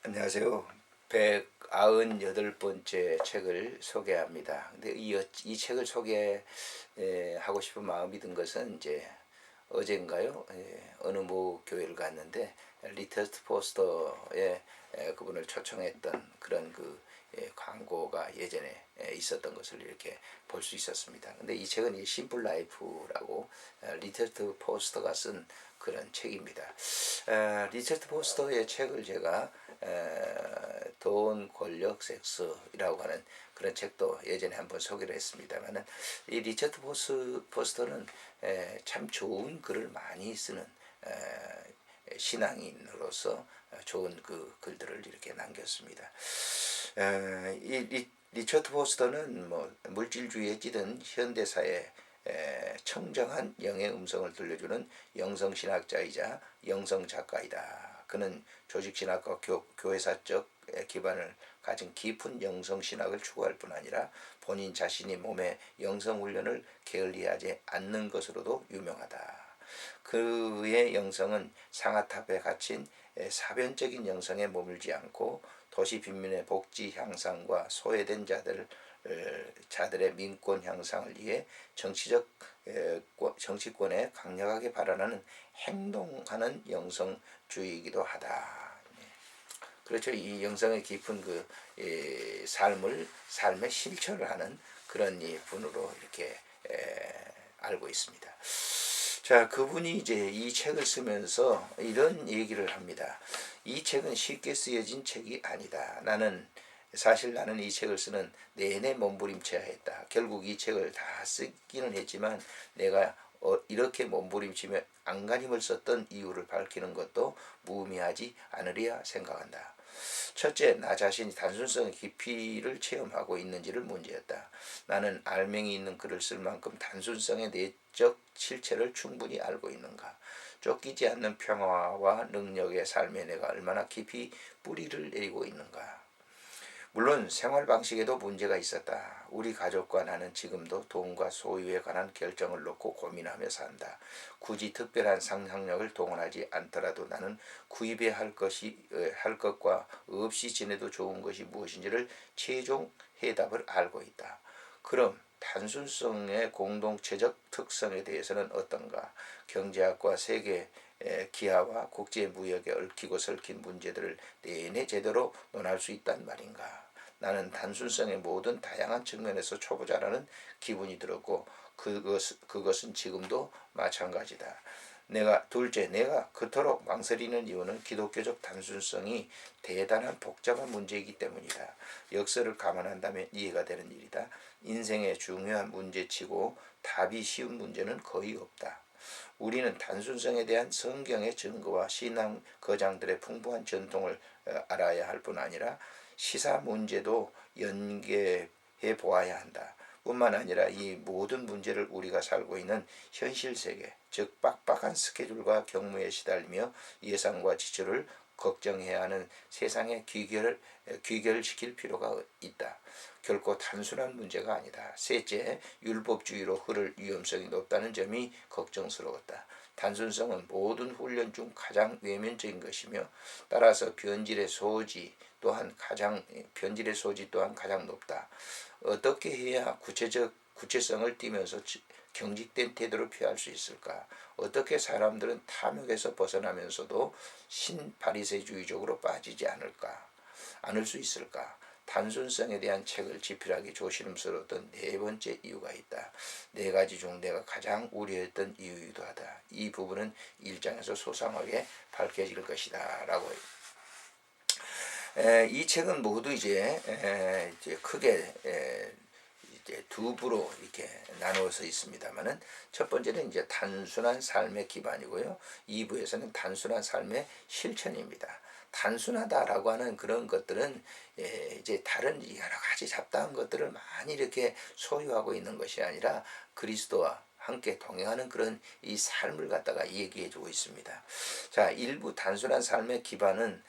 안녕하세요. 198번째 책을 소개합니다. 근데 이 책을 소개하고 싶은 마음이 든 것은 이제 어젠가요? 어느 모 교회를 갔는데 리처드 포스터의 그분을 초청했던 그런 광고가 예전에 있었던 것을 이렇게 볼 수 있었습니다. 근데 이 책은 이 심플 라이프라고 리처드 포스터가 쓴 그런 책입니다. 리처드 포스터의 책을 제가 돈, 권력, 섹스라고 하는 그런 책도 예전에 한번 소개를 했습니다만은 이 리처드 포스터는 참 좋은 글을 많이 쓰는 신앙인으로서 좋은 글들을 이렇게 남겼습니다. 이 리처드 포스터는 뭐 물질주의에 찌든 현대사의 청정한 영의 음성을 들려주는 영성신학자이자 영성작가이다. 그는 조직신학과 교회사적 기반을 가진 깊은 영성신학을 추구할 뿐 아니라 본인 자신이 몸의 영성훈련을 게을리하지 않는 것으로도 유명하다. 그의 영성은 상아탑에 갇힌 사변적인 영성에 머물지 않고 도시 빈민의 복지 향상과 소외된 자들의 민권 향상을 위해 정치권에 강력하게 발언하는 행동하는 영성주의이기도 하다. 그렇죠. 이 영성의 깊은 삶의 실천을 하는 그런 분으로 이렇게 알고 있습니다. 자, 그분이 이제 이 책을 쓰면서 이런 얘기를 합니다. 이 책은 쉽게 쓰여진 책이 아니다. 사실 나는 이 책을 쓰는 내내 몸부림쳐야 했다. 결국 이 책을 다 쓰기는 했지만 내가 이렇게 몸부림치며 안간힘을 썼던 이유를 밝히는 것도 무의미하지 않으리야 생각한다. 첫째, 나 자신이 단순성의 깊이를 체험하고 있는지를 문제였다. 나는 알맹이 있는 글을 쓸 만큼 단순성의 내적 실체를 충분히 알고 있는가? 쫓기지 않는 평화와 능력의 삶에 내가 얼마나 깊이 뿌리를 내리고 있는가? 물론 생활 방식에도 문제가 있었다. 우리 가족과 나는 지금도 돈과 소유에 관한 결정을 놓고 고민하며 산다. 굳이 특별한 상상력을 동원하지 않더라도 나는 구입해야 할 것과 없이 지내도 좋은 것이 무엇인지를 최종 해답을 알고 있다. 그럼 단순성의 공동체적 특성에 대해서는 어떤가? 경제학과 세계 기하와 국제 무역에 얽히고 설킨 문제들을 내내 제대로 논할 수 있단 말인가? 나는 단순성의 모든 다양한 측면에서 초보자라는 기분이 들었고 그것은 지금도 마찬가지다. 내가 그토록 망설이는 이유는 기독교적 단순성이 대단한 복잡한 문제이기 때문이다. 역사를 감안한다면 이해가 되는 일이다. 인생의 중요한 문제치고 답이 쉬운 문제는 거의 없다. 우리는 단순성에 대한 성경의 증거와 신앙 거장들의 풍부한 전통을 알아야 할 뿐 아니라 시사 문제도 연계해 보아야 한다. 뿐만 아니라 이 모든 문제를 우리가 살고 있는 현실 세계, 즉 빡빡한 스케줄과 경무에 시달리며 예상과 지출을 걱정해야 하는 세상에 귀결시킬 필요가 있다. 결코 단순한 문제가 아니다. 셋째, 율법주의로 흐를 위험성이 높다는 점이 걱정스러웠다. 단순성은 모든 훈련 중 가장 외면적인 것이며 따라서 변질의 소지 또한 가장 높다. 어떻게 해야 구체성을 띠면서 경직된 태도를 피할 수 있을까? 어떻게 사람들은 탐욕에서 벗어나면서도 신바리새주의적으로 빠지지 않을 수 있을까? 단순성에 대한 책을 집필하기 조심스러웠던 네 번째 이유가 있다. 네 가지 중 내가 가장 우려했던 이유이기도 하다. 이 부분은 1장에서 소상하게 밝혀질 것이다. 라고 이 책은 모두 이제 크게 이제 두 부로 이렇게 나누어서 있습니다만은 첫 번째는 이제 단순한 삶의 기반이고요. 2부에서는 단순한 삶의 실천입니다. 단순하다라고 하는 그런 것들은 이제 다른 여러 가지 잡다한 것들을 많이 이렇게 소유하고 있는 것이 아니라 그리스도와 함께 동행하는 그런 이 삶을 갖다가 얘기해주고 있습니다. 자, 일부 단순한 삶의 기반은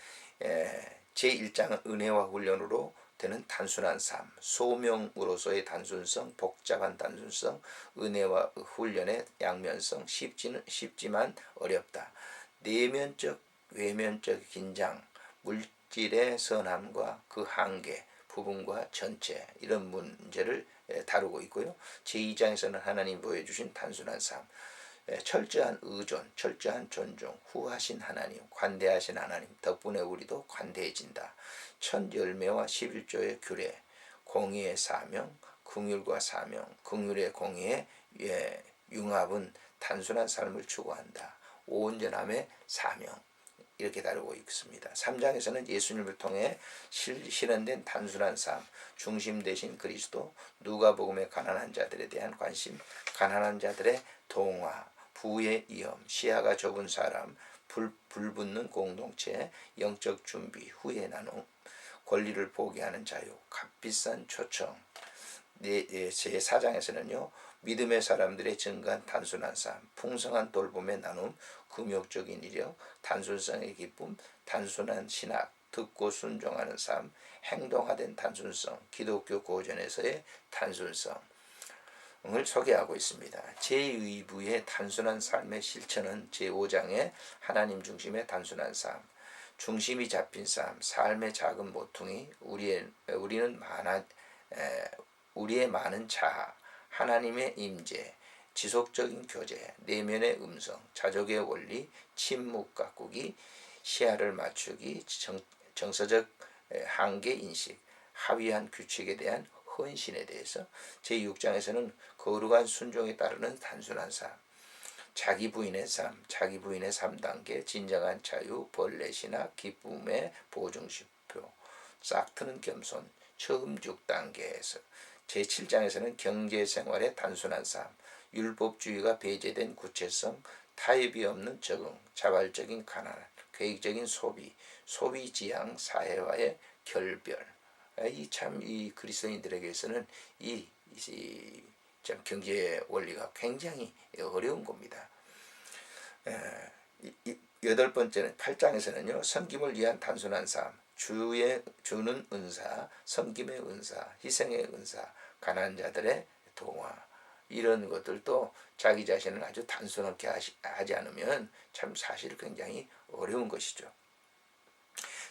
제1장은 은혜와 훈련으로 되는 단순한 삶, 소명으로서의 단순성, 복잡한 단순성, 은혜와 훈련의 양면성, 쉽지만 어렵다. 내면적, 외면적 긴장, 물질의 선함과 그 한계, 부분과 전체 이런 문제를 다루고 있고요. 제2장에서는 하나님 보여주신 단순한 삶, 철저한 의존, 철저한 존중, 후하신 하나님, 관대하신 하나님 덕분에 우리도 관대해진다. 첫 열매와 11조의 규례, 공의의 사명, 긍휼과 사명, 긍휼의 공의의 융합은 단순한 삶을 추구한다. 온전함의 사명, 이렇게 다루고 있습니다. 3장에서는 예수님을 통해 실현된 단순한 삶, 중심 되신 그리스도, 누가복음의 가난한 자들에 대한 관심, 가난한 자들의 동화, 부의 위험, 시야가 좁은 사람, 불붙는 공동체, 영적 준비, 후의 나눔, 권리를 포기하는 자유, 값비싼 초청. 제4장에서는요. 믿음의 사람들의 증가한 단순한 삶, 풍성한 돌봄의 나눔, 금욕적인 이력, 단순성의 기쁨, 단순한 신학, 듣고 순종하는 삶, 행동화된 단순성, 기독교 고전에서의 단순성을 소개하고 있습니다. 제2부의 단순한 삶의 실천은 제5장의 하나님 중심의 단순한 삶, 중심이 잡힌 삶, 삶의 작은 모퉁이, 우리의 많은 자아, 하나님의 임재, 지속적인 교제, 내면의 음성, 자족의 원리, 침묵 가꾸기, 시야를 맞추기, 정서적 한계 인식, 합의한 규칙에 대한 헌신에 대해서 제6장에서는 거룩한 순종에 따르는 단순한 삶, 자기 부인의 삶, 자기 부인의 3단계, 진정한 자유, 벌레 신학, 기쁨의 보증지표, 싹트는 겸손, 처음 6단계에서 제7장에서는 경제생활의 단순한 삶, 율법주의가 배제된 구체성, 타협이 없는 적응, 자발적인 가난, 계획적인 소비, 소비지향 사회와의 결별. 이 그리스도인들에게서는 참 경제 원리가 굉장히 어려운 겁니다. 8번째는 8장에서는요. 섬김을 위한 단순한 삶, 주는 은사, 섬김의 은사, 희생의 은사, 가난한 자들의 동화, 이런 것들도 자기 자신을 아주 단순하게 하지 않으면 참 사실 굉장히 어려운 것이죠.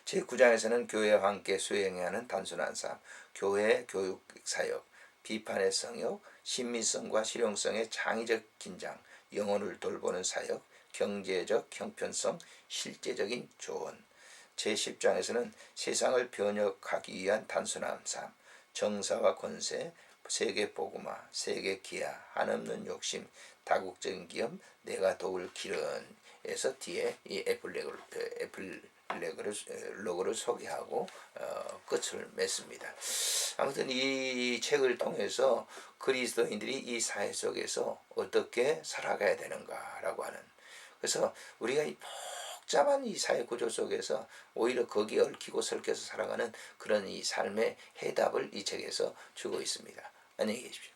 제9장에서는 교회와 함께 수행해야 하는 단순한 삶, 교회 교육 사역, 비판의 성역, 신미성과 실용성의 창의적 긴장, 영혼을 돌보는 사역, 경제적 형편성, 실제적인 조언. 제10장에서는 세상을 변혁하기 위한 단순한 삶, 정사와 권세, 세계 복음화, 세계 기하, 한없는 욕심, 다국적인 기업, 내가 도울 길은에서 뒤에 이 애플 로고를 소개하고 끝을 맺습니다. 아무튼 이 책을 통해서 그리스도인들이 이 사회 속에서 어떻게 살아가야 되는가라고 하는, 그래서 우리가 이 복잡한 이 사회 구조 속에서 오히려 거기에 얽히고 설켜서 살아가는 그런 이 삶의 해답을 이 책에서 주고 있습니다. 안녕히 계십시오.